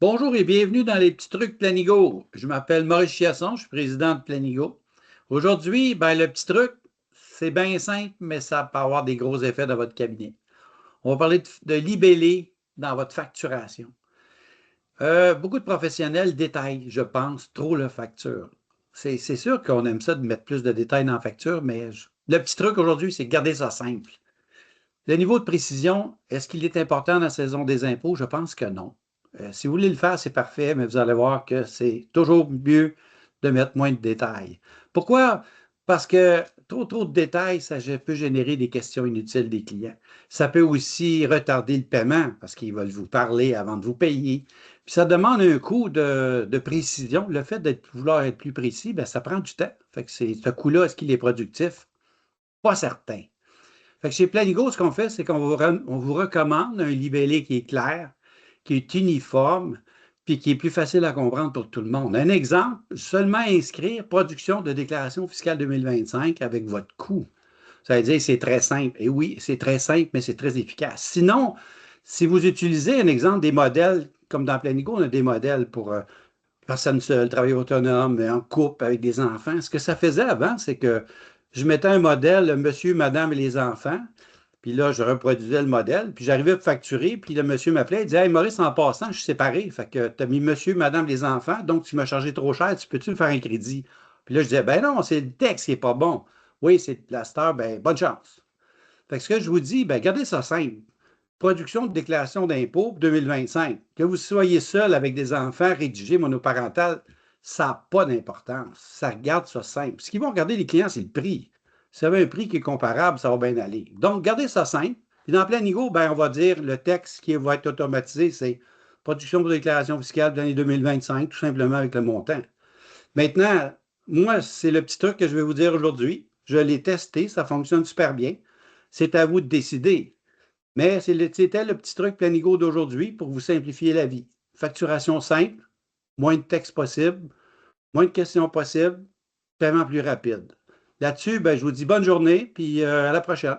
Bonjour et bienvenue dans les petits trucs Planigo. Je m'appelle Maurice Chiasson, je suis président de Planigo. Aujourd'hui, le petit truc, c'est bien simple, mais ça peut avoir des gros effets dans votre cabinet. On va parler de libellé dans votre facturation. Beaucoup de professionnels détaillent, je pense, trop la facture. C'est sûr qu'on aime ça de mettre plus de détails dans la facture, mais le petit truc aujourd'hui, c'est de garder ça simple. Le niveau de précision, est-ce qu'il est important dans la saison des impôts? Je pense que non. Si vous voulez le faire, c'est parfait, mais vous allez voir que c'est toujours mieux de mettre moins de détails. Pourquoi? Parce que trop de détails, ça peut générer des questions inutiles des clients. Ça peut aussi retarder le paiement parce qu'ils veulent vous parler avant de vous payer. Puis ça demande un coût de précision. Le fait de vouloir être plus précis, bien, ça prend du temps. Fait que ce coût-là, est-ce qu'il est productif? Pas certain. Fait que chez Planigo, ce qu'on fait, c'est on vous recommande un libellé qui est clair, qui est uniforme, puis qui est plus facile à comprendre pour tout le monde. Un exemple, seulement inscrire production de déclaration fiscale 2025 avec votre coût. Ça veut dire que c'est très simple. Et oui, c'est très simple, mais c'est très efficace. Sinon, si vous utilisez un exemple des modèles, comme dans Planigo, on a des modèles pour personne seule, travailleur autonome, en couple, avec des enfants. Ce que ça faisait avant, c'est que je mettais un modèle, monsieur, madame et les enfants, puis là, je reproduisais le modèle, puis j'arrivais à facturer, puis le monsieur m'appelait, il disait, Hey Maurice, en passant, je suis séparé, fait que tu as mis monsieur, madame, les enfants, donc tu m'as chargé trop cher, tu peux-tu me faire un crédit? Puis là, je disais, ben non, c'est le texte qui n'est pas bon. Oui, c'est la star, ben bonne chance. Fait que ce que je vous dis, ben gardez ça simple. Production de déclaration d'impôt 2025. Que vous soyez seul avec des enfants rédigés monoparental, ça n'a pas d'importance. Ça regarde ça simple. Ce qu'ils vont regarder les clients, c'est le prix. Si vous avez un prix qui est comparable, ça va bien aller. Donc, gardez ça simple. Puis dans Planigo, ben, on va dire le texte qui va être automatisé, c'est production de déclaration fiscale de l'année 2025, tout simplement avec le montant. Maintenant, moi, c'est le petit truc que je vais vous dire aujourd'hui. Je l'ai testé, ça fonctionne super bien. C'est à vous de décider. Mais c'était le petit truc Planigo d'aujourd'hui pour vous simplifier la vie. Facturation simple, moins de texte possible, moins de questions possibles, paiement plus rapide. Là-dessus, ben, je vous dis bonne journée, puis à la prochaine.